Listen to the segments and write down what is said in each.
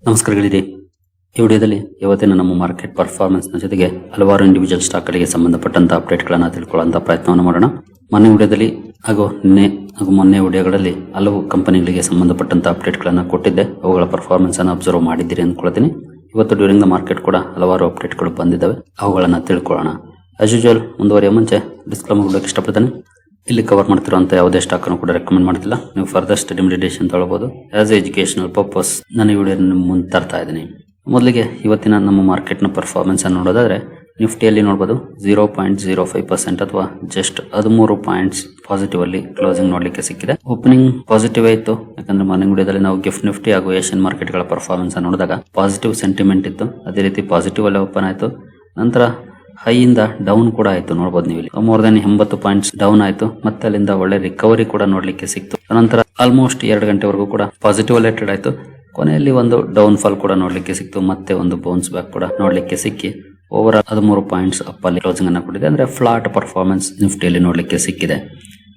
ನಮಸ್ಕಾರಗಳಿದೆ. ಈ ವಿಡಿಯೋದಲ್ಲಿ ಇವತ್ತಿನ ನಮ್ಮ ಮಾರ್ಕೆಟ್ ಪರ್ಫಾರ್ಮೆನ್ಸ್ ನ ಜೊತೆಗೆ ಹಲವಾರು ಇಂಡಿವಿಜುವಲ್ ಸ್ಟಾಕ್ ಗಳಿಗೆ ಸಂಬಂಧಪಟ್ಟಂತ ಅಪ್ಡೇಟ್ ಗಳನ್ನ ತಿಳ್ಕೊಳ್ಳುವಂತ ಪ್ರಯತ್ನವನ್ನು ಮಾಡೋಣ. ಮೊನ್ನೆ ವಿಡಿಯೋದಲ್ಲಿ ಹಾಗೂ ಮೊನ್ನೆ ವಿಡಿಯೋಗಳಲ್ಲಿ ಹಲವು ಕಂಪನಿಗಳಿಗೆ ಸಂಬಂಧಪಟ್ಟಂತ ಅಪ್ಡೇಟ್ ಗಳನ್ನ ಕೊಟ್ಟಿದ್ದೆ. ಅವುಗಳ ಪರ್ಫಾರ್ಮೆನ್ಸ್ ಅನ್ನು ಅಬ್ಸರ್ವ್ ಮಾಡಿದ್ದೀರಿ ಅಂದ್ಕೊಳ್ತೀನಿ. ಇವತ್ತು ಡ್ಯೂರಿಂಗ್ ದ ಮಾರ್ಕೆಟ್ ಕೂಡ ಹಲವಾರು ಅಪ್ಡೇಟ್ ಗಳು ಬಂದಿದ್ದಾವೆ, ಅವುಗಳನ್ನ ತಿಳ್ಕೊಳ್ಳೋಣ. ಆಸ್ ಯೂಶುವಲ್ ಮುಂದುವರಿಯ ಮುಂಚೆ ಡಿಸ್ಕ್ಲೇಮರ್ ಕೊಡೋಕೆ ಇಷ್ಟಪಡ್ತೇನೆ. ಇಲ್ಲಿ ಕವರ್ ಮಾಡ್ತಿರುವಂತ ಯಾವುದೇ ಸ್ಟಾಕ್ ಅನ್ನು ಕೂಡ ರೆಕಮೆಂಡ್ ಮಾಡ್ತಿಲ್ಲ. ನೀವು ಫರ್ದರ್ ಸ್ಟಡಿ ಮೆಡಿಟೇಷನ್ ತಗೊಳ್ಳಬಹುದು. ಆಸ್ ಎಜುಕೇಶನಲ್ ಪರ್ಪಸ್ ನಾನು ಈ ವಿಡಿಯೋ ನಿಮ್ಮ ಮುಂದೆ ತರ್ತಾ ಇದ್ದೀನಿ. ಮೊದಲಿಗೆ ಇವತ್ತಿನ ನಮ್ಮ ಮಾರ್ಕೆಟ್ ನ ಪರ್ಫಾರ್ಮೆನ್ಸ್ ಅನ್ನು ನೋಡೋದಾದ್ರೆ ನಿಫ್ಟಿಯಲ್ಲಿ ನೋಡಬಹುದು 0.05% ಅಥವಾ ಜಸ್ಟ್ 13 ಪಾಯಿಂಟ್ಸ್ ಪಾಸಿಟಿವ್ ಅಲ್ಲಿ ಕ್ಲೋಸಿಂಗ್ ನೋಡ್ಲಿಕ್ಕೆ ಸಿಕ್ಕಿದೆ. ಓಪನಿಂಗ್ ಪಾಸಿಟಿವ್ ಆಯಿತು, ಯಾಕಂದ್ರೆ ಮಾರ್ನಿಂಗ್ ವಿಡಿಯೋದಲ್ಲಿ ನಾವು ಗಿಫ್ಟ್ ನಿಫ್ಟಿ ಹಾಗೂ ಏಷ್ಯನ್ ಮಾರ್ಕೆಟ್ ಗಳ ಪರ್ಫಾರ್ಮೆನ್ಸ್ ಅನ್ನು ನೋಡಿದಾಗ ಪಾಸಿಟಿವ್ ಸೆಂಟಿಮೆಂಟ್ ಇತ್ತು. ಅದೇ ರೀತಿ ಪಾಸಿಟಿವ್ ಅಲ್ಲಿ ಓಪನ್ ಆಯಿತು. ನಂತರ ಹೈ ಇಂದ ಡೌನ್ ಕೂಡ ಆಯ್ತು. ನೋಡಬಹುದು ನೀವು ಇಲ್ಲಿ ಮೋರ್ ದನ್ 80 ಪಾಯಿಂಟ್ಸ್ ಡೌನ್ ಆಯ್ತು. ಮತ್ತೆ ಅಲ್ಲಿಂದ ಒಳ್ಳೆ ರಿಕವರಿ ಕೂಡ ನೋಡ್ಲಿಕ್ಕೆ ಸಿಕ್ತು. ನಂತರ ಆಲ್ಮೋಸ್ಟ್ 2 ಗಂಟೆವರೆಗೂ ಕೂಡ ಪಾಸಿಟಿವ್ ಅಲ್ಲೇ ಟ್ರೇಡ್ ಆಯ್ತು. ಕೊನೆಯಲ್ಲಿ ಒಂದು ಡೌನ್ ಫಾಲ್ ಕೂಡ ನೋಡ್ಲಿಕ್ಕೆ ಸಿಕ್ತು. ಮತ್ತೆ ಒಂದು ಬೌನ್ಸ್ ಬ್ಯಾಕ್ ಕೂಡ ನೋಡ್ಲಿಕ್ಕೆ ಸಿಕ್ಕಿ ಓವರ್ 13 ಪಾಯಿಂಟ್ಸ್ ಅಪ್ ಅಲ್ಲಿ ಕ್ಲೋಸಿಂಗ್ ಅನ್ನ ಕೊಟ್ಟಿದೆ. ಅಂದ್ರೆ ಫ್ಲಾಟ್ ಪರ್ಫಾರ್ಮೆನ್ಸ್ ನಿಫ್ಟಿಯಲ್ಲಿ ನೋಡ್ಲಿಕ್ಕೆ ಸಿಕ್ಕಿದೆ.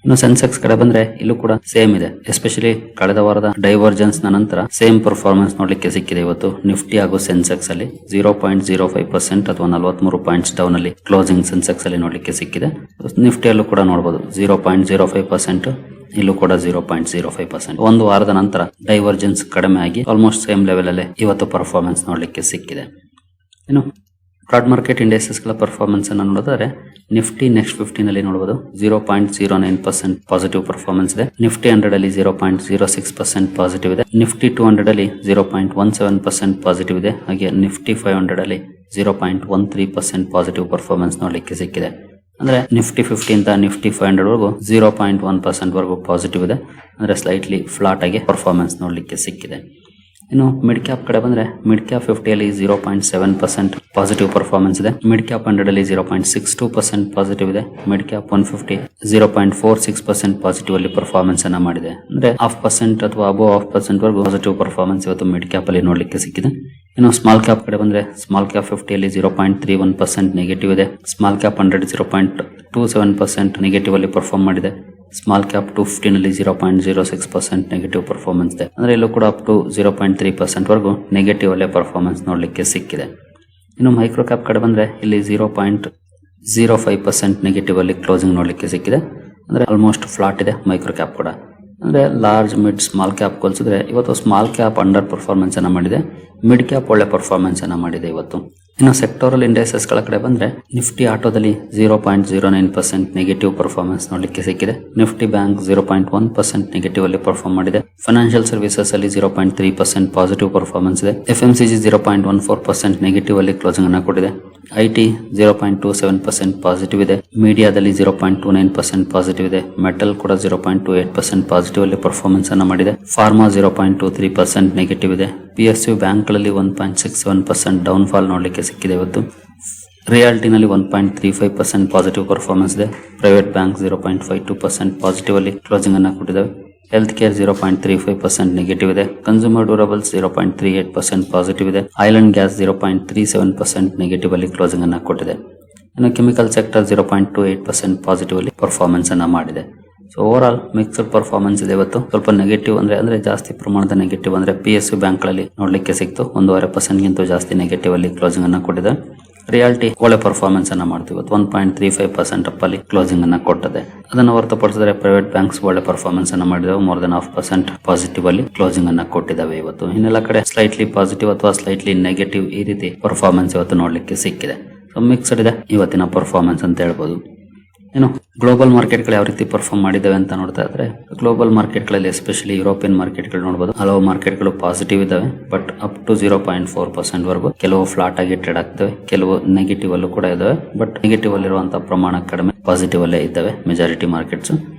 ಇನ್ನು ಸೆನ್ಸೆಕ್ಸ್ ಕಡೆ ಬಂದ್ರೆ ಇಲ್ಲೂ ಕೂಡ ಸೇಮ್ ಇದೆ. ಎಸ್ಪೆಷಲಿ ಕಳೆದ ವಾರದ ಡೈವರ್ಜೆನ್ಸ್ ನ ನಂತರ ಸೇಮ್ ಪರ್ಫಾರ್ಮೆನ್ಸ್ ನೋಡ್ಲಿಕ್ಕೆ ಸಿಕ್ಕಿದೆ. ಇವತ್ತು ನಿಫ್ಟಿ ಹಾಗೂ ಸೆನ್ಸೆಕ್ಸ್ ಅಲ್ಲಿ 0.05% ಅಥವಾ 43 ಪಾಯಿಂಟ್ಸ್ ಡೌನ್ ಅಲ್ಲಿ ಕ್ಲೋಸಿಂಗ್ ಸೆನ್ಸೆಕ್ಸ್ ಅಲ್ಲಿ ನೋಡ್ಲಿಕ್ಕೆ ಸಿಕ್ಕಿದೆ. ನಿಫ್ಟಿಯಲ್ಲೂ ಕೂಡ ನೋಡಬಹುದು 0.05%, ಇಲ್ಲೂ ಕೂಡ 0.05%. ಒಂದು ವಾರದ ನಂತರ ಡೈವರ್ಜೆನ್ಸ್ ಕಡಿಮೆ ಆಗಿ ಆಲ್ಮೋಸ್ಟ್ ಸೇಮ್ ಲೆವೆಲ್ ಅಲ್ಲೇ ಇವತ್ತು ಪರ್ಫಾರ್ಮೆನ್ಸ್ ನೋಡ್ಲಿಕ್ಕೆ ಸಿಕ್ಕಿದೆ. ಇನ್ನು ಬ್ರಾಡ್ ಮಾರ್ಕೆಟ್ ಇಂಡೆಕ್ಸಸ್ ಗಳ ಪರ್ಫಾರ್ಮೆನ್ಸ್ ಅನ್ನು ನೋಡಿದರೆ ನಿಫ್ಟಿ ನೆಕ್ಸ್ಟ್ 15 ನಲ್ಲಿ ನೋಡಬಹುದು 0.09% ಪಾಸಿಟಿವ್ ಪರ್ಫಾರ್ಮೆನ್ಸ್ ಇದೆ. ನಿಫ್ಟಿ 100 ಅಲ್ಲಿ 0.06% ಪಾಸಿಟಿವ್ ಇದೆ. ನಿಫ್ಟಿ 200 ಅಲ್ಲಿ 0.17% ಪಾಸಿಟಿವ್ ಇದೆ. ಹಾಗೆ ನಿಫ್ಟಿ 500 ಅಲ್ಲಿ 0.13% ಪಾಸಿಟಿವ್ ಪರ್ಫಾರ್ಮೆನ್ಸ್ ನೋಡ್ಲಿಕ್ಕೆ ಸಿಕ್ಕಿದೆ. ಅಂದ್ರೆ ನಿಫ್ಟಿ 50 ಅಂತ ನಿಫ್ಟಿ 500 ವರೆಗೂ 0.1% ವರೆಗೂ ಪಾಸಿಟಿವ್ ಇದೆ. ಅಂದ್ರೆ ಸ್ಲೈಟ್ಲಿ ಫ್ಲಾಟ್ ಆಗಿ ಪರ್ಫಾರ್ಮೆನ್ಸ್ ನೋಡ್ಲಿಕ್ಕೆ ಸಿಕ್ಕಿದೆ. ಇನ್ನು ಮಿಡ್ ಕ್ಯಾಪ್ ಕಡೆ ಬಂದ್ರೆ ಮಿಡ್ ಕ್ಯಾಪ್ 50 ಅಲ್ಲಿ 0.7% ಪಾಸಿಟಿವ್ ಪರ್ಫಾರ್ಮೆನ್ಸ್ ಇದೆ. ಮಿಡ್ ಕ್ಯಾಪ್ 100 ಅಲ್ಲಿ 0.62% ಪಾಸಿಟಿವ್ ಇದೆ. ಮಿಡ್ ಕ್ಯಾಪ್ 150 0.46% ಪಾಸಿಟಿವ್ ಅಲ್ಲಿ ಪರ್ಫಾರ್ಮೆನ್ಸ್ ಅನ್ನ ಮಾಡಿದೆ. ಅಂದ್ರೆ 0.5% ಅಥವಾ ಅಬೋ 0.5% ವರೆಗೂ ಪಾಸಿಟಿವ್ ಪರ್ಫಾರ್ಮೆನ್ಸ್ ಇವತ್ತು ಮಿಡ್ ಕ್ಯಾಪ್ ಅಲ್ಲಿ ನೋಡ್ಲಿಕ್ಕೆ ಸಿಕ್ಕಿದೆ. ಇನ್ನು ಸ್ಮಾಲ್ ಕ್ಯಾಪ್ ಕಡೆ ಬಂದ್ರೆ ಸ್ಮಾಲ್ ಕ್ಯಾಪ್ 50 ಅಲ್ಲಿ 0.31% ನೆಗೆಟಿವ್ ಇದೆ. ಸ್ಮಾಲ್ ಕ್ಯಾಪ್ 100 0.27% ನೆಗೆಟಿವ್ ಅಲ್ಲಿ ಪರ್ಫಾರ್ಮ್ ಮಾಡಿದೆ. ಸ್ಮಾಲ್ ಕ್ಯಾಪ್ 250 ನಲ್ಲಿ 0.06% ನೆಗೆಟಿವ್ ಪರ್ಫಾರ್ಮೆನ್ಸ್ ಇದೆ. ಅಂದ್ರೆ ಇಲ್ಲೂ ಕೂಡ ಅಪ್ ಟು 0.3% ವರೆಗೂ ನೆಗೆಟಿವ್ ಅಲ್ಲೇ ಪರ್ಫಾರ್ಮೆನ್ಸ್ ನೋಡ್ಲಿಕ್ಕೆ ಸಿಕ್ಕಿದೆ. ಇನ್ನು ಮೈಕ್ರೋ ಕ್ಯಾಪ್ ಕಡೆ ಬಂದ್ರೆ ಇಲ್ಲಿ 0.05% ನೆಗೆಟಿವ್ ಅಲ್ಲಿ ಕ್ಲೋಸಿಂಗ್ ನೋಡ್ಲಿಕ್ಕೆ ಸಿಕ್ಕಿದೆ. ಅಂದ್ರೆ ಆಲ್ಮೋಸ್ಟ್ ಫ್ಲಾಟ್ ಇದೆ ಮೈಕ್ರೋ ಕ್ಯಾಪ್ ಕೂಡ. ಅಂದ್ರೆ ಲಾರ್ಜ್ ಮಿಡ್ ಸ್ಮಾಲ್ ಕ್ಯಾಪ್ ಹೋಲಿಸಿದ್ರೆ ಇವತ್ತು ಸ್ಮಾಲ್ ಕ್ಯಾಪ್ ಅಂಡರ್ ಪರ್ಫಾರ್ಮೆನ್ಸ್ ಅನ್ನ ಮಾಡಿದೆ. ಮಿಡ್ ಕ್ಯಾಪ್ ಒಳ್ಳೆ ಪರ್ಫಾರ್ಮೆನ್ಸ್ ಅನ್ನ ಮಾಡಿದೆ ಇವತ್ತು. ಇನ್ನು ಸೆಕ್ಟೋರಲ್ ಇಂಡೆಕ್ಸಸ್ ಗಳ ಕಡೆ ಬಂದ್ರೆ ನಿಫ್ಟಿ ಆಟೋದಲ್ಲಿ 0.09% ನೆಗೆಟಿವ್ ಪರ್ಫಾರ್ಮೆನ್ಸ್ ನೋಡ್ಲಿಕ್ಕೆ ಸಿಕ್ಕಿದೆ. ನಿಫ್ಟಿ ಬ್ಯಾಂಕ್ 0.1% ನೆಗೆಟಿವ್ ಅಲ್ಲಿ ಪರ್ಫಾರ್ಮ್ ಮಾಡಿದೆ. ಫೈನಾನ್ಷಿಯಲ್ ಸರ್ವಿಸಸ್ ಅಲ್ಲಿ 0.3% ಪಾಸಿಟಿವ್ ಪರ್ಫಾರ್ಮೆನ್ಸ್ ಇದೆ. FMCG 0.14% ನೆಗೆಟಿವ್ ಅಲ್ಲಿ ಕ್ಲೋಸಿಂಗ್ ಅನ್ನ ಕೊಟ್ಟಿದೆ. IT 0.27% ಪಾಸಿಟಿವ್ ಇದೆ. ಮೀಡಿಯಾದಲ್ಲಿ 0.29% ಪಾಸಿಟಿವ್ ಇದೆ. ಮೆಟಲ್ ಕೂಡ 0.28% ಪಾಸಿಟಿವ್ ಅಲ್ಲಿ ಪರ್ಫಾರ್ಮೆನ್ಸ್ ಅನ್ನ ಮಾಡಿದೆ. ಫಾರ್ಮಾ 0.23% ನೆಗೆಟಿವ್ ಇದೆ. PSU ಬ್ಯಾಂಕ್ ಗಳಲ್ಲಿ 1.67% ಡೌನ್ ಫಾಲ್ ನೋಡ್ಲಿಕ್ಕೆ ಸಿಕ್ಕಿದೆ ಇವತ್ತು. ರಿಯಾಲ್ಟಿನಲ್ಲಿ 1.35% ಪಾಸಿಟಿವ್ ಪರ್ಫಾರ್ಮೆನ್ಸ್ ಇದೆ. ಪ್ರೈವೇಟ್ ಬ್ಯಾಂಕ್ 0.52% ಪಾಸಿಟಿವ್ ಅಲ್ಲಿ ಕ್ಲೋಸಿಂಗ್ ಅನ್ನ ಕೊಟ್ಟಿದೆ. ಹೆಲ್ತ್ ಕೇರ್ 0.35% ನೆಗೆಟಿವ್ ಇದೆ. ಕನ್ಸ್ಯೂಮರ್ ಡ್ಯೂರಬಲ್ಸ್ 0.38% ಪಾಸಿಟಿವ್ ಇದೆ. ಆಯಿಲ್ ಅಂಡ್ ಗ್ಯಾಸ್ 0.37% ನೆಗೆಟಿವ್ ಅಲ್ಲಿ ಕ್ಲೋಸಿಂಗ್ ಅನ್ನ ಕೊಟ್ಟಿದೆ. ಇನ್ನು ಕೆಮಿಕಲ್ ಸೆಕ್ಟರ್ 0.28% ಪಾಸಿಟಿವ್ ಅಲ್ಲಿ ಪರ್ಫಾರ್ಮೆನ್ಸ್ ಅನ್ನ ಮಾಡಿದೆ. So over all mixed performance ಇದೆ ಇವತ್ತು. ಸ್ವಲ್ಪ ನೆಗೆಟಿವ್ ಅಂದ್ರೆ ಜಾಸ್ತಿ ಪ್ರಮಾಣದ ನೆಗೆಟಿವ್ ಅಂದ್ರೆ PSU ಬ್ಯಾಂಕ್ ಗಳಲ್ಲಿ ನೋಡ್ಲಿಕ್ಕೆ ಸಿಕ್ತು. 1.5% ಗಿಂತ ಜಾಸ್ತಿ ನೆಗೆಟಿವ್ ಅಲ್ಲಿ ಕ್ಲೋಸಿಂಗ್ ಅನ್ನ ಕೊಟ್ಟಿದೆ. ರಿಯಾಲ್ಟಿ ಒಳ್ಳೆ ಪರ್ಫಾರ್ಮೆನ್ಸ್ ಅನ್ನ ಮಾಡ್ತೀವಿ. 1.35% ಅಪ್ ಅಲ್ಲಿ ಕ್ಲೋಸಿಂಗ್ ಅನ್ನ ಕೊಟ್ಟಿದೆ. ಅದನ್ನು ಹೊರತುಪಡಿಸಿದ್ರೆ ಪ್ರೈವೇಟ್ ಬ್ಯಾಂಕ್ಸ್ ಒಳ್ಳೆ ಪರ್ಫಾರ್ಮೆನ್ಸ್ ಅನ್ನ ಮಾಡಿದವು. ಮೋರ್ ದನ್ 0.5% ಪಾಸಿಟಿವ್ ಅಲ್ಲಿ ಕ್ಲೋಸಿಂಗ್ ಅನ್ನ ಕೊಟ್ಟಿದ್ದಾವೆ ಇವತ್ತು. ಇನ್ನೆಲ್ಲ ಕಡೆ ಸ್ಲೈಟ್ಲಿ ಪಾಸಿಟಿವ್ ಅಥವಾ ಸ್ಲೈಟ್ಲಿ ನೆಗೆಟಿವ್ ಈ ರೀತಿ ಪರ್ಫಾರ್ಮೆನ್ಸ್ ಇವತ್ತು ನೋಡ್ಲಿಕ್ಕೆ ಸಿಕ್ಕಿದೆ. ಸೊ ಮಿಕ್ಸ್ಡ್ ಇದೆ ಇವತ್ತಿನ ಪರ್ಫಾರ್ಮೆನ್ಸ್ ಅಂತ ಹೇಳ್ಬೋದು. ಏನು ಗ್ಲೋಬಲ್ ಮಾರ್ಕೆಟ್ಗಳು ಯಾವ ರೀತಿ ಪರ್ಫಾರ್ಮ್ ಮಾಡಿದಾವೆ ಅಂತ ನೋಡ್ತಾ ಇದ್ರೆ ಗ್ಲೋಬಲ್ ಮಾರ್ಕೆಟ್ಗಳಲ್ಲಿ ಎಸ್ಪೆಷಲಿ ಯುರೋಪಿಯನ್ ಮಾರ್ಕೆಟ್ಗಳು ನೋಡಬಹುದು. ಹಲವು ಮಾರ್ಕೆಟ್ಗಳು ಪಾಸಿಟಿವ್ ಇದಾವೆ, ಬಟ್ ಅಪ್ ಟು 0.4% ವರೆಗೂ. ಕೆಲವು ಫ್ಲಾಟ್ ಆಗಿ ಟ್ರೇಡ್ ಆಗ್ತವೆ, ಕೆಲವು ನೆಗೆಟಿವ್ ಅಲ್ಲೂ ಕೂಡ ಇದಾವೆ. ಬಟ್ ನೆಗೆಟಿವ್ ಅಲ್ಲಿರುವಂತಹ ಪ್ರಮಾಣ ಕಡಿಮೆ, ಪಾಸಿಟಿವ್ ಅಲ್ಲೇ ಇದ್ದಾವೆ ಮೆಜಾರಿಟಿ ಮಾರ್ಕೆಟ್ಸ್.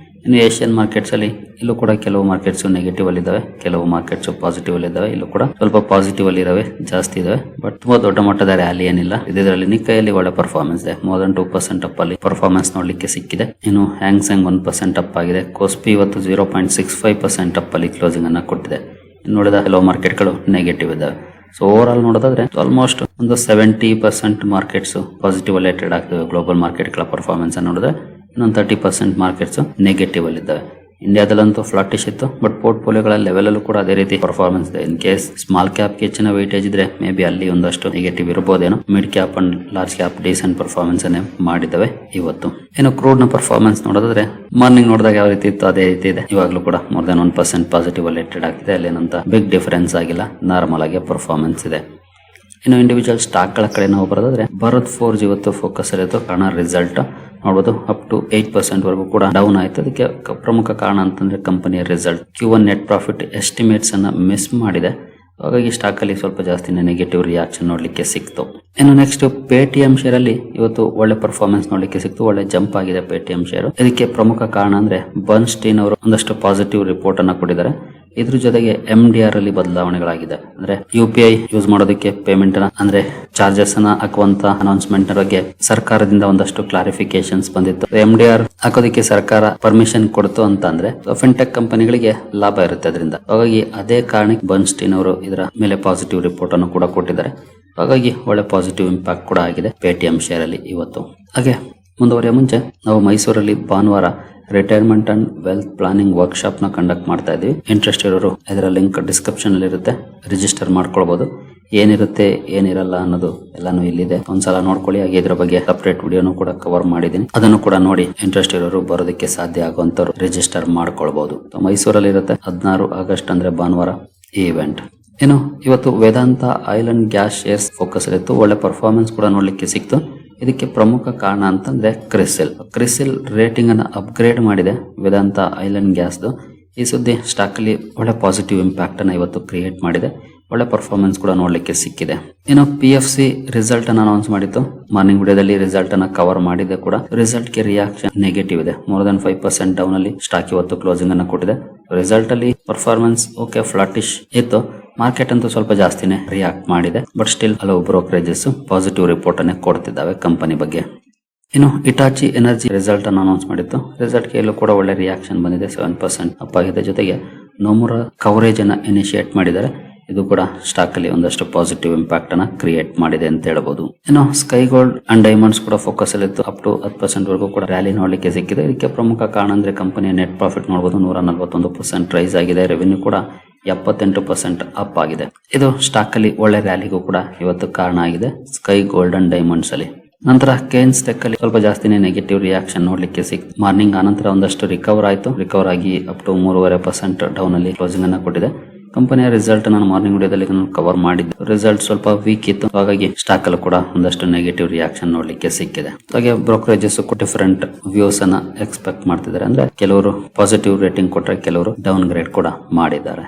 ಇನ್ನು ಏಷ್ಯನ್ ಮಾರ್ಕೆಟ್ಸ್ ಅಲ್ಲಿ ಇಲ್ಲೂ ಕೂಡ ಕೆಲವು ಮಾರ್ಕೆಟ್ಸ್ ನೆಗೆಟಿವ್ ಅಲ್ಲಿ ಇದಾವೆ, ಕೆಲವು ಮಾರ್ಕೆಟ್ಸ್ ಪಾಸಿಟಿವ್ ಅಲ್ಲಿ ಇದಾವೆ. ಇಲ್ಲೂ ಕೂಡ ಸ್ವಲ್ಪ ಪಾಸಿಟಿವ್ ಅಲ್ಲಿ ಇದಾವೆ, ಜಾಸ್ತಿ ಇದಾವೆ. ಬಟ್ ತುಂಬಾ ದೊಡ್ಡ ಮಟ್ಟದ ರ್ಯಾಲಿ ಏನಿಲ್ಲ. ಇದರಲ್ಲಿ ನಿಕ್ಕೈಯಲ್ಲಿ ಒಳ್ಳೆ ಪರ್ಫಾರ್ಮೆನ್ಸ್ ಇದೆ. ಮೋರ್ ದನ್ 2% ಅಪ್ ಅಲ್ಲಿ ಪರ್ಫಾರ್ಮೆನ್ಸ್ ನೋಡ್ಲಿಕ್ಕೆ ಸಿಕ್ಕಿದೆ. ಇನ್ನು ಹ್ಯಾಂಗ್ಸೆಂಗ್ 1% ಅಪ್ ಆಗಿದೆ. ಕೋಸ್ಪಿ ಇವತ್ತು 0.65% ಅಪ್ ಅಲ್ಲಿ ಕ್ಲೋಸಿಂಗ್ ಅನ್ನ ಕೊಟ್ಟಿದೆ. ಇನ್ನು ನೋಡಿದ ಕೆಲವು ಮಾರ್ಕೆಟ್ಗಳು ನೆಗೆಟಿವ್ ಇದಾವೆ. ಸೊ ಓವರ್ ಆಲ್ ನೋಡೋದಾದ್ರೆ ಆಲ್ಮೋಸ್ಟ್ ಒಂದು 70% ಮಾರ್ಕೆಟ್ಸ್ ಪಾಸಿಟಿವ್ ಅಲ್ಲೇ ಟ್ರೇಡ್ ಆಗ್ತವೆ. ಗ್ಲೋಬಲ್ ಮಾರ್ಕೆಟ್ ಗಳ ಪರ್ಫಾರ್ಮೆನ್ಸ್ ನೋಡಿದ್ರೆ ಇನ್ನೊಂದು 30% ಮಾರ್ಕೆಟ್ಸ್ ನೆಗೆಟಿವ್ ಅಲ್ಲಿ ಇದ್ದಾವೆ. ಇಂಡಿಯಾದಲ್ಲಂತೂ ಫ್ಲಾಟಿಶ್ ಇತ್ತು, ಬಟ್ ಪೋರ್ಟ್ಫೋಲಿಯೋಗಳ ಲೆವೆಲ್ ಅಲ್ಲೂ ಕೂಡ ಅದೇ ರೀತಿ ಪರ್ಫಾರ್ಮೆನ್ಸ್ ಇದೆ. ಇನ್ ಕೇಸ್ ಸ್ಮಾಲ್ ಕ್ಯಾಪ್ ಹೆಚ್ಚಿನ ವೆಯಿಟೇಜ್ ಇದ್ರೆ ಮೇ ಬಿ ಅಲ್ಲಿ ಒಂದಷ್ಟು ನೆಗೆಟಿವ್ ಇರಬಹುದೇನೋ. Mid cap and large cap decent performance ಅನ್ನೇ ಮಾಡಿದವೆ ಇವತ್ತು. ಇನ್ನು ಕ್ರೂಡ್ ನ ಪರ್ಫಾರ್ಮೆನ್ಸ್ ನೋಡೋದಾದ್ರೆ ಮಾರ್ನಿಂಗ್ ನೋಡಿದಾಗ ಯಾವ ರೀತಿ ಇತ್ತು ಅದೇ ರೀತಿ ಇದೆ. ಇವಾಗಲೂ ಕೂಡ ಮೋರ್ ದನ್ 1% ಪಾಸಿಟಿವ್ ಅಲ್ಲಿ ಟ್ರೇಡ್ ಆಗ್ತಿದೆ. ಅಲ್ಲೇನಂತ ಬಿಗ್ ಡಿಫರೆನ್ಸ್ ಆಗಿಲ್ಲ, ನಾರ್ಮಲ್ ಆಗಿ ಪರ್ಫಾರ್ಮೆನ್ಸ್ ಇದೆ. ಇನ್ನು ಇಂಡಿವಿಜುವಲ್ ಸ್ಟಾಕ್ ಗಳ ಕಡೆ ನಾವು ಬರೋದಾದ್ರೆ ಭಾರತ್ ಫೋರ್ಜ್ ಇವತ್ತು ಫೋಕಸ್ ಇತ್ತು. ಕಾರಣ ರಿಸಲ್ಟ್ ನೋಡಬಹುದು ಅಪ್ ಟು 8% ವರೆಗೂ ಕೂಡ ಡೌನ್ ಆಯ್ತು. ಅದಕ್ಕೆ ಪ್ರಮುಖ ಕಾರಣ ಅಂತಂದ್ರೆ ಕಂಪನಿಯ result Q1 net profit estimates ಅನ್ನ ಮಿಸ್ ಮಾಡಿದೆ. ಹಾಗಾಗಿ ಸ್ಟಾಕ್ ಅಲ್ಲಿ ಸ್ವಲ್ಪ ಜಾಸ್ತಿ ನೆಗೆಟಿವ್ ರಿಯಾಕ್ಷನ್ ನೋಡ್ಲಿಕ್ಕೆ ಸಿಕ್ತು. ಇನ್ನು ನೆಕ್ಸ್ಟ್ ಪೇಟಿಎಂ ಶೇರ್ ಅಲ್ಲಿ ಇವತ್ತು ಒಳ್ಳೆ ಪರ್ಫಾರ್ಮೆನ್ಸ್ ನೋಡ್ಲಿಕ್ಕೆ ಸಿಕ್ತು. ಒಳ್ಳೆ ಜಂಪ್ ಆಗಿದೆ ಪೇಟಿಎಂ ಶೇರ್. ಇದಕ್ಕೆ ಪ್ರಮುಖ ಕಾರಣ ಅಂದ್ರೆ ಬರ್ನ್ಸ್ಟೈನ್ ಅವರು ಒಂದಷ್ಟು ಪಾಸಿಟಿವ್ ರಿಪೋರ್ಟ್ ಅನ್ನ ಕೊಟ್ಟಿದ್ದಾರೆ. ಇದ್ರ ಜೊತೆಗೆ MDR ಅಲ್ಲಿ ಬದಲಾವಣೆಗಳಾಗಿದೆ. ಅಂದ್ರೆ UPI ಯೂಸ್ ಮಾಡೋದಕ್ಕೆ ಪೇಮೆಂಟ್ ಅಂದ್ರೆ ಚಾರ್ಜಸ್ ಅನ್ನ ಹಾಕುವಂತ ಅನೌನ್ಸ್ಮೆಂಟ್ ಬಗ್ಗೆ ಸರ್ಕಾರದಿಂದ ಒಂದಷ್ಟು ಕ್ಲಾರಿಫಿಕೇಶನ್ಸ್ ಬಂದಿತ್ತು. MDR ಹಾಕೋದಕ್ಕೆ ಸರ್ಕಾರ ಪರ್ಮಿಷನ್ ಕೊಡ್ತು ಅಂತ ಅಂದ್ರೆ ಫಿನ್ಟೆಕ್ ಕಂಪನಿಗಳಿಗೆ ಲಾಭ ಇರುತ್ತೆ ಅದರಿಂದ. ಹಾಗಾಗಿ ಅದೇ ಕಾರಣಕ್ಕೆ ಬರ್ನ್ಸ್ಟೈನ್ ಅವರು ಇದರ ಮೇಲೆ ಪಾಸಿಟಿವ್ ರಿಪೋರ್ಟ್ ಅನ್ನು ಕೂಡ ಕೊಟ್ಟಿದ್ದಾರೆ. ಹಾಗಾಗಿ ಒಳ್ಳೆ ಪಾಸಿಟಿವ್ ಇಂಪ್ಯಾಕ್ಟ್ ಕೂಡ ಆಗಿದೆ ಪೇಟಿಎಂ ಶೇರ್ ಅಲ್ಲಿ ಇವತ್ತು. ಹಾಗೆ ಮುಂದುವರಿಯ ಮುಂಚೆ ನಾವು ಮೈಸೂರಲ್ಲಿ ಭಾನುವಾರ retirement and wealth planning workshop ನ ಕಂಡಕ್ಟ್ ಮಾಡ್ತಾ ಇದ್ವಿ. ಇಂಟ್ರೆಸ್ಟ್ ಇರೋರು ಇದರ ಲಿಂಕ್ ಡಿಸ್ಕ್ರಿಪ್ಷನ್ ಅಲ್ಲಿ ಇರುತ್ತೆ, ರಿಜಿಸ್ಟರ್ ಮಾಡ್ಕೊಳ್ಬಹುದು. ಏನಿರುತ್ತೆ ಏನಿರಲ್ಲ ಅನ್ನೋದು ಎಲ್ಲಾನು ಇಲ್ಲಿದೆ, ಒಂದ್ಸಲ ನೋಡ್ಕೊಳ್ಳಿ. ಹಾಗೆ ಇದ್ರ ಬಗ್ಗೆ ಸಪರೇಟ್ ವಿಡಿಯೋನು ಕೂಡ ಕವರ್ ಮಾಡಿದೀನಿ, ಅದನ್ನು ಕೂಡ ನೋಡಿ. ಇಂಟ್ರೆಸ್ಟ್ ಇರೋರು ಬರೋದಕ್ಕೆ ಸಾಧ್ಯ ಆಗುವಂತವ್ರು ರಿಜಿಸ್ಟರ್ ಮಾಡ್ಕೊಳ್ಬಹುದು. ಮೈಸೂರಲ್ಲಿ ಇರುತ್ತೆ 16 ಆಗಸ್ಟ್ ಅಂದ್ರೆ ಭಾನುವಾರ ಈ ಇವೆಂಟ್. ಇನ್ನು ಇವತ್ತು Vedanta oil and gas shares focus ಇತ್ತು. ಒಳ್ಳೆ ಪರ್ಫಾರ್ಮೆನ್ಸ್ ಕೂಡ ನೋಡ್ಲಿಕ್ಕೆ ಸಿಕ್ತು. ಇದಕ್ಕೆ ಪ್ರಮುಖ ಕಾರಣ ಅಂತಂದ್ರೆ ಕ್ರಿಸಿಲ್ ರೇಟಿಂಗ್ ಅನ್ನ ಅಪ್ಗ್ರೇಡ್ ಮಾಡಿದೆ ವೇದಾಂತ ಆಯಿಲ್ ಅಂಡ್ ಗ್ಯಾಸ್. ಈ ಸುದ್ದಿ ಸ್ಟಾಕ್ ಅಲ್ಲಿ ಒಳ್ಳೆ ಪಾಸಿಟಿವ್ ಇಂಪ್ಯಾಕ್ಟ್ ಅನ್ನ ಇವತ್ತು ಕ್ರಿಯೇಟ್ ಮಾಡಿದೆ. ಒಳ್ಳೆ ಪರ್ಫಾರ್ಮೆನ್ಸ್ ಕೂಡ ನೋಡ್ಲಿಕ್ಕೆ ಸಿಕ್ಕಿದೆ. ಇನ್ನು PFC ರಿಸಲ್ಟ್ ಅನ್ನ ಅನೌನ್ಸ್ ಮಾಡಿತ್ತು. ಮಾರ್ನಿಂಗ್ ವಿಡಿಯೋದಲ್ಲಿ ರಿಸಲ್ಟ್ ಅನ್ನ ಕವರ್ ಮಾಡಿದೆ ಕೂಡ. ರಿಸಲ್ಟ್ ಗೆ ರಿಯಾಕ್ಷನ್ ನೆಗೆಟಿವ್ ಇದೆ. ಮೋರ್ ದನ್ 5% ಡೌನ್ ಅಲ್ಲಿ ಸ್ಟಾಕ್ ಇವತ್ತು ಕ್ಲೋಸಿಂಗ್ ಅನ್ನ ಕೊಟ್ಟಿದೆ. ರಿಸಲ್ಟ್ ಅಲ್ಲಿ ಪರ್ಫಾರ್ಮೆನ್ಸ್ ಓಕೆ ಫ್ಲಾಟಿಶ್ ಇತ್ತು. ಮಾರ್ಕೆಟ್ ಅಂತೂ ಸ್ವಲ್ಪ ಜಾಸ್ತಿನೇ ರಿಯಾಕ್ಟ್ ಮಾಡಿದೆ, ಬಟ್ ಸ್ಟಿಲ್ ಹಲವು ಬ್ರೋಕರೇಜಸ್ ಪಾಸಿಟಿವ್ ರಿಪೋರ್ಟ್ ಅನ್ನೇ ಕೊಡ್ತಿದ್ದಾವೆ ಕಂಪನಿ ಬಗ್ಗೆ. ಇನ್ನು ಇಟಾಚಿ ಎನರ್ಜಿ ರಿಸಲ್ಟ್ ಅನ್ನು ಅನೌನ್ಸ್ ಮಾಡಿತ್ತು. ರಿಸಲ್ಟ್ ಗೆ ಕೂಡ ಒಳ್ಳೆ ರಿಯಾಕ್ಷನ್ ಬಂದಿದೆ, 7% ಅಪ್ ಆಗಿದೆ. ಜೊತೆಗೆ ನೋಮುರಾ ಕವರೇಜ್ ಅನ್ನ ಇನಿಶಿಯೇಟ್ ಮಾಡಿದ್ದಾರೆ. ಇದು ಕೂಡ ಸ್ಟಾಕ್ ಅಲ್ಲಿ ಒಂದಷ್ಟು ಪಾಸಿಟಿವ್ ಇಂಪ್ಯಾಕ್ಟ್ ಅನ್ನ ಕ್ರಿಯೇಟ್ ಮಾಡಿದೆ ಅಂತ ಹೇಳಬಹುದು. ಇನ್ನು ಸ್ಕೈ ಗೋಲ್ಡ್ ಅಂಡ್ ಡೈಮಂಡ್ಸ್ ಕೂಡ ಫೋಕಸ್ ಅಲ್ಲಿ ಇತ್ತು. ಅಪ್ ಟು 10% ವರೆಗೂ ಕೂಡ ರ್ಯಾಲಿ ನೋಡ್ಲಿಕ್ಕೆ ಸಿಕ್ಕಿದೆ. ಇದಕ್ಕೆ ಪ್ರಮುಖ ಕಾರಣ ಅಂದ್ರೆ ಕಂಪನಿಯ ನೆಟ್ ಪ್ರಾಫಿಟ್ ನೋಡಬಹುದು 141% ರೈಸ್ ಆಗಿದೆ. ರೆವೆನ್ಯೂ ಕೂಡ 78% ಅಪ್ ಆಗಿದೆ. ಇದು ಸ್ಟಾಕ್ ಅಲ್ಲಿ ಒಳ್ಳೆ ರ್ಯಾಲಿಗೂ ಕೂಡ ಇವತ್ತು ಕಾರಣ ಆಗಿದೆ ಸ್ಕೈ ಗೋಲ್ಡ್ ಅಂಡ್ ಡೈಮಂಡ್ಸ್ ಅಲ್ಲಿ. ನಂತರ ಕೇನ್ಸ್ ಟೆಕ್ ಅಲ್ಲಿ ಸ್ವಲ್ಪ ಜಾಸ್ತಿನೇ ನೆಗೆಟಿವ್ ರಿಯಾಕ್ಷನ್ ನೋಡ್ಲಿಕ್ಕೆ ಸಿಕ್ತು. ಮಾರ್ನಿಂಗ್ ಆನಂತರ ಒಂದಷ್ಟು ರಿಕವರ್ ಆಯ್ತು. ರಿಕವರ್ ಆಗಿ ಅಪ್ ಟು 3.5% ಡೌನ್ ಅಲ್ಲಿ ಕ್ಲೋಸಿಂಗ್ ಅನ್ನ ಕೊಟ್ಟಿದೆ. ಕಂಪನಿಯ ರಿಸಲ್ಟ್ ನಾನು ಮಾರ್ನಿಂಗ್ ವಿಡಿಯೋದಲ್ಲಿ ಕವರ್ ಮಾಡಿದ್ದೆ. ರಿಸಲ್ಟ್ ಸ್ವಲ್ಪ ವೀಕ್ ಇತ್ತು, ಹಾಗಾಗಿ ಸ್ಟಾಕ್ ಅಲ್ಲೂ ಕೂಡ ಒಂದಷ್ಟು ನೆಗೆಟಿವ್ ರಿಯಾಕ್ಷನ್ ನೋಡ್ಲಿಕ್ಕೆ ಸಿಕ್ಕಿದೆ. ಹಾಗೆ ಬ್ರೋಕರೇಜಸ್ ಡಿಫರೆಂಟ್ ವ್ಯೂಸ್ ಅನ್ನ ಎಕ್ಸ್ಪೆಕ್ಟ್ ಮಾಡ್ತಿದ್ದಾರೆ. ಅಂದ್ರೆ ಕೆಲವರು ಪಾಸಿಟಿವ್ ರೇಟಿಂಗ್ ಕೊಟ್ಟರೆ ಕೆಲವರು ಡೌನ್ ಗ್ರೇಡ್ ಕೂಡ ಮಾಡಿದ್ದಾರೆ.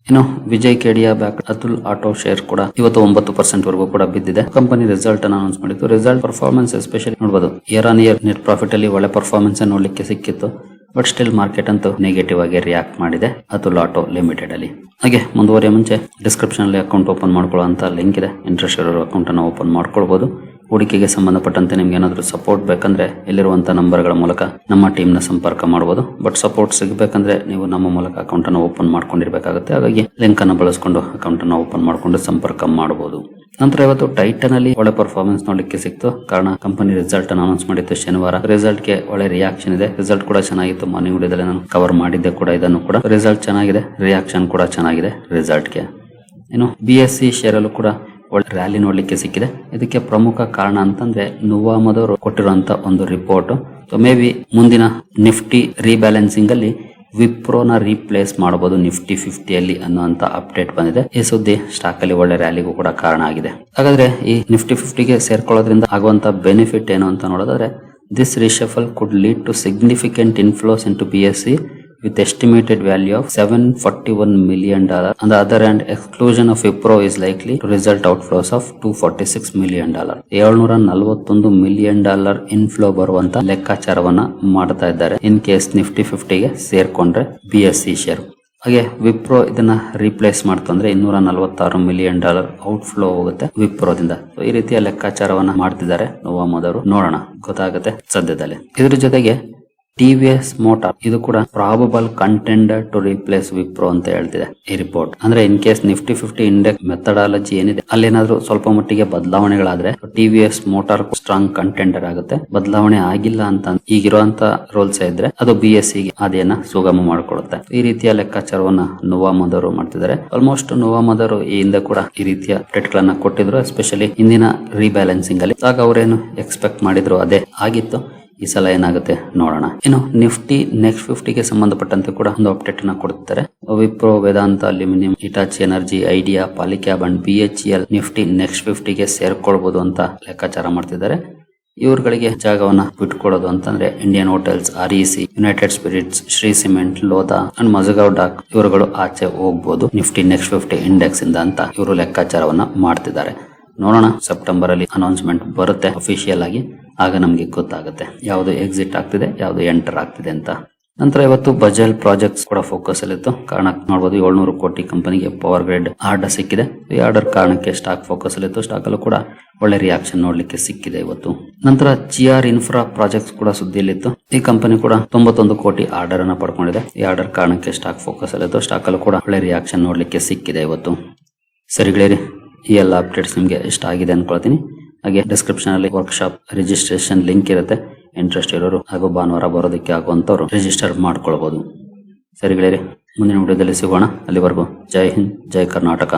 ಇನ್ನು Vijay Kedia back Atul auto share ಕೂಡ ಇವತ್ತು 9% ವರೆಗೂ ಕೂಡ ಬಿದ್ದಿದೆ. ಕಂಪನಿ ರಿಸಲ್ಟ್ ಅನ್ನು ಅನೌನ್ಸ್ ಮಾಡಿತ್ತು. ರಿಸಲ್ಟ್ ಪರ್ಫಾರ್ಮೆನ್ಸ್ ಎಸ್ಪೆಷಲಿ ನೋಡಬಹುದು, year on year net profit ಅಲ್ಲಿ ಒಳ್ಳೆ ಪರ್ಫಾರ್ಮೆನ್ಸ್ ನೋಡ್ಲಿಕ್ಕೆ ಸಿಕ್ಕಿತ್ತು. ಬಟ್ ಸ್ಟಿಲ್ ಮಾರ್ಕೆಟ್ ಅಂತೂ ನೆಗೆಟಿವ್ ಆಗಿ ರಿಯಾಕ್ಟ್ ಮಾಡಿದೆ ಅತುಲ್ ಆಟೋ ಲಿಮಿಟೆಡ್ ಅಲ್ಲಿ. ಹಾಗೆ ಮುಂದುವರಿಯ ಮುಂಚೆ ಡಿಸ್ಕ್ರಿಪ್ಷನ್ ಅಲ್ಲಿ ಅಕೌಂಟ್ ಓಪನ್ ಮಾಡ್ಕೊಳ್ಳುವಂತ ಲಿಂಕ್ ಇದೆ. ಇಂಟ್ರೆಸ್ಟ್ ಇರೋ ಅಕೌಂಟ್ ಅನ್ನು ಓಪನ್ ಮಾಡ್ಕೊಳ್ಬಹುದು. ಹೂಡಿಕೆಗೆ ಸಂಬಂಧಪಟ್ಟಂತೆ ನಿಮ್ಗೆ ಏನಾದರೂ ಸಪೋರ್ಟ್ ಬೇಕಂದ್ರೆ ಇಲ್ಲಿರುವಂತಹ ನಂಬರ್ಗಳ ಮೂಲಕ ನಮ್ಮ ಟೀಮ್ ನ ಸಂಪರ್ಕ ಮಾಡಬಹುದು. ಬಟ್ ಸಪೋರ್ಟ್ ಸಿಗಬೇಕಂದ್ರೆ ನೀವು ನಮ್ಮ ಮೂಲಕ ಅಕೌಂಟ್ ಅನ್ನು ಓಪನ್ ಮಾಡ್ಕೊಂಡಿರ್ಬೇಕಾಗುತ್ತೆ. ಹಾಗಾಗಿ ಲಿಂಕ್ ಅನ್ನು ಬಳಸಿಕೊಂಡು ಅಕೌಂಟ್ ಅನ್ನು ಓಪನ್ ಮಾಡಿಕೊಂಡು ಸಂಪರ್ಕ ಮಾಡಬಹುದು. ನಂತರ ಇವತ್ತು ಟೈಟನ್ ಅಲ್ಲಿ ಒಳ್ಳೆ ಪರ್ಫಾರ್ಮೆನ್ಸ್ ನೋಡ್ಲಿಕ್ಕೆ ಸಿಕ್ತು. ಕಾರಣ ಕಂಪನಿ ರಿಸಲ್ಟ್ ಅನ್ನು ಅನೌನ್ಸ್ ಮಾಡಿತ್ತು ಶನಿವಾರ. ರಿಸಲ್ಟ್ ಗೆ ಒಳ್ಳೆ ರಿಯಾಕ್ಷನ್ ಇದೆ. ರಿಸಲ್ಟ್ ಕೂಡ ಚೆನ್ನಾಗಿತ್ತು. ಮಾರ್ನಿಂಗ್ ವಿಡಿಯೋದಲ್ಲಿ ನಾನು ಕವರ್ ಮಾಡಿದ್ದೆ ಕೂಡ ಇದನ್ನು ಕೂಡ. ರಿಸಲ್ಟ್ ಚೆನ್ನಾಗಿದೆ, ರಿಯಾಕ್ಷನ್ ಕೂಡ ಚೆನ್ನಾಗಿದೆ ರಿಸಲ್ಟ್ ಗೆ. ಇನ್ನು BSE ಶೇರ್ ಅಲ್ಲೂ ಕೂಡ ಒಳ್ಳೆ ರ್ಯಾಲಿ ನೋಡ್ಲಿಕ್ಕೆ ಸಿಕ್ಕಿದೆ. ಇದಕ್ಕೆ ಪ್ರಮುಖ ಕಾರಣ ಅಂತಂದ್ರೆ ನುವಾಮದ್ ಅವರು ಕೊಟ್ಟಿರುವಂತ ಒಂದು ರಿಪೋರ್ಟ್. ಸೊ ಮೇ ಬಿ ಮುಂದಿನ ನಿಫ್ಟಿ ರೀಬ್ಯಾಲೆನ್ಸಿಂಗ್ ಅಲ್ಲಿ ವಿಪ್ರೋನ ರೀಪ್ಲೇಸ್ ಮಾಡಬಹುದು ನಿಫ್ಟಿ 50 ಅಲ್ಲಿ ಅನ್ನುವಂತ ಅಪ್ಡೇಟ್ ಬಂದಿದೆ. ಈ ಸುದ್ದಿ ಸ್ಟಾಕ್ ಅಲ್ಲಿ ಒಳ್ಳೆ ರ್ಯಾಲಿಗೂ ಕೂಡ ಕಾರಣ ಆಗಿದೆ. ಹಾಗಾದ್ರೆ ಈ ನಿಫ್ಟಿ 50ಗೆ ಸೇರ್ಕೊಳ್ಳೋದ್ರಿಂದ ಆಗುವಂತ ಬೆನಿಫಿಟ್ ಏನು ಅಂತ ನೋಡೋದಾದ್ರೆ, this reshuffle could lead to significant inflows into BSE with estimated value of $741 million. On the other hand, exclusion of Wipro is likely to result outflows of $246 million. $741 million inflow ಬರುವಂತ ಲೆಕ್ಕಾಚಾರವನ್ನ ಮಾಡ್ತಾ ಇದ್ದಾರೆ in case Nifty 50ಗೆ ಸೇರ್ಕೊಂಡ್ರೆ BSE share. ಹಾಗೆ ವಿಪ್ರೋ ಇದನ್ನ replace ಮಾಡ್ತಂದ್ರೆ $246 million outflow ಹೋಗುತ್ತೆ ವಿಪ್ರೋದಿಂದ. ಈ ರೀತಿಯ ಲೆಕ್ಕಾಚಾರವನ್ನ ಮಾಡ್ತಿದ್ದಾರೆ ನುವಾಮದ್ ಅವರು. ನೋಡೋಣ, ಗೊತ್ತಾಗುತ್ತೆ ಸದ್ಯದಲ್ಲೇ. ಇದ್ರ ಜೊತೆಗೆ TVS ಮೋಟಾರ್ ಇದು ಕೂಡ probable contender to replace Wipro ಅಂತ ಹೇಳ್ತಿದೆ ಈ ರಿಪೋರ್ಟ್. ಅಂದ್ರೆ in case Nifty 50 index methodology ಏನಿದೆ ಅಲ್ಲೇನಾದ್ರೂ ಸ್ವಲ್ಪ ಮಟ್ಟಿಗೆ ಬದಲಾವಣೆಗಳಾದ್ರೆ TVS ಮೋಟಾರ್ ಸ್ಟ್ರಾಂಗ್ ಕಂಟೆಂಡರ್ ಆಗುತ್ತೆ. ಬದಲಾವಣೆ ಆಗಿಲ್ಲ ಅಂತ ಈಗಿರುವಂತ ರೂಲ್ಸ್ ಇದ್ರೆ ಅದು BSE ಗೆ ಹಾದಿಯನ್ನ ಸುಗಮ ಮಾಡಿಕೊಳ್ಳುತ್ತೆ. ಈ ರೀತಿಯ ಲೆಕ್ಕಾಚಾರವನ್ನ ನೋವಾಮದವರು ಮಾಡ್ತಿದ್ದಾರೆ. ಆಲ್ಮೋಸ್ಟ್ ನೋವಾಮದವರು ಈ ಹಿಂದೆ ಕೂಡ ಈ ರೀತಿಯ ಅಪ್ಡೇಟ್ ಗಳನ್ನ ಕೊಟ್ಟಿದ್ರು, ಎಸ್ಪೆಷಲಿ ಹಿಂದಿನ ರೀಬ್ಯಾಲೆನ್ಸಿಂಗ್ ಅಲ್ಲಿ. ಆಗ ಅವರೇನು ಎಕ್ಸ್ಪೆಕ್ಟ್ ಮಾಡಿದ್ರು ಅದೇ ಆಗಿತ್ತು. ಈ ಸಲ ಏನಾಗುತ್ತೆ ನೋಡೋಣ. ಇನ್ನು ನಿಫ್ಟಿ ನೆಕ್ಸ್ಟ್ 50ಗೆ ಸಂಬಂಧಪಟ್ಟಂತೆ ಕೂಡ ಒಂದು ಅಪ್ಡೇಟ್ ಅನ್ನ ಕೊಡ್ತಾರೆ. Wipro, Vedanta, aluminium, Hitachi energy, Idea, Polycab and BHEL Nifty next 50ಗೆ ಸೇರ್ಕೊಳ್ಬಹುದು ಅಂತ ಲೆಕ್ಕಾಚಾರ ಮಾಡ್ತಿದ್ದಾರೆ. ಇವ್ರುಗಳಿಗೆ ಜಾಗವನ್ನ ಬಿಟ್ಕೊಡೋದು ಅಂತಂದ್ರೆ Indian hotels, REC, United Spirits, Shree cement, Lodha and Mazagon dock ಇವರುಗಳು ಆಚೆ ಹೋಗ್ಬೋದು ನಿಫ್ಟಿ ನೆಕ್ಸ್ಟ್ 50 ಇಂಡೆಕ್ಸ್ ಇಂದ ಅಂತ ಇವರು ಲೆಕ್ಕಾಚಾರವನ್ನ ಮಾಡ್ತಿದ್ದಾರೆ. ನೋಡೋಣ, ಸೆಪ್ಟೆಂಬರ್ ಅಲ್ಲಿ ಅನೌನ್ಸ್ಮೆಂಟ್ ಬರುತ್ತೆ ಅಫಿಷಿಯಲ್ ಆಗಿ. ಆಗ ನಮ್ಗೆ ಗೊತ್ತಾಗುತ್ತೆ ಯಾವ್ದು ಎಕ್ಸಿಟ್ ಆಗ್ತಿದೆ, ಯಾವ್ದು ಎಂಟರ್ ಆಗ್ತಿದೆ ಅಂತ. ನಂತರ ಇವತ್ತು ಬಜಾಜ್ ಪ್ರಾಜೆಕ್ಟ್ಸ್ ಕೂಡ ಫೋಕಸ್ ಅಲ್ಲಿತ್ತು. ಕಾರಣ ನೋಡಬಹುದು 700 ಕೋಟಿ ಕಂಪನಿಗೆ ಪವರ್ ಗ್ರಿಡ್ ಆರ್ಡರ್ ಸಿಕ್ಕಿದೆ. ಈ ಆರ್ಡರ್ ಕಾರಣಕ್ಕೆ ಸ್ಟಾಕ್ ಫೋಕಸ್ ಅಲ್ಲಿತ್ತು. ಸ್ಟಾಕ್ ಅಲ್ಲೂ ಕೂಡ ಒಳ್ಳೆ ರಿಯಾಕ್ಷನ್ ನೋಡ್ಲಿಕ್ಕೆ ಸಿಕ್ಕಿದೆ ಇವತ್ತು. ನಂತರ GR ಇನ್ಫ್ರಾ ಪ್ರಾಜೆಕ್ಟ್ಸ್ ಕೂಡ ಸುದ್ದಿಯಲ್ಲಿತ್ತು. ಈ ಕಂಪನಿ ಕೂಡ 91 ಕೋಟಿ ಆರ್ಡರ್ ಅನ್ನ ಪಡ್ಕೊಂಡಿದೆ. ಈ ಆರ್ಡರ್ ಕಾರಣಕ್ಕೆ ಸ್ಟಾಕ್ ಫೋಕಸ್ ಅಲ್ಲಿತ್ತು. ಸ್ಟಾಕ್ ಅಲ್ಲೂ ಕೂಡ ಒಳ್ಳೆ ರಿಯಾಕ್ಷನ್ ನೋಡ್ಲಿಕ್ಕೆ ಸಿಕ್ಕಿದೆ ಇವತ್ತು. ಸರಿಗಳೇರಿ, ಈ ಎಲ್ಲ ಅಪ್ಡೇಟ್ಸ್ ನಿಮಗೆ ಇಷ್ಟ ಆಗಿದೆ ಅನ್ಕೊಳ್ತೀನಿ. ಹಾಗೆ ಡಿಸ್ಕ್ರಿಪ್ಷನ್ ಅಲ್ಲಿ ವರ್ಕ್ಶಾಪ್ ರಿಜಿಸ್ಟ್ರೇಷನ್ ಲಿಂಕ್ ಇರುತ್ತೆ. ಇಂಟ್ರೆಸ್ಟ್ ಇರೋರು ಹಾಗೂ ಭಾನುವಾರ ಬರೋದಕ್ಕೆ ಆಗುವಂತವ್ರು ರಿಜಿಸ್ಟರ್ ಮಾಡ್ಕೊಳ್ಬಹುದು. ಸರಿಗಳೇರಿ, ಮುಂದಿನ ವಿಡಿಯೋದಲ್ಲಿ ಸಿಗೋಣ. ಅಲ್ಲಿವರೆಗೂ ಜೈ ಹಿಂದ್, ಜೈ ಕರ್ನಾಟಕ.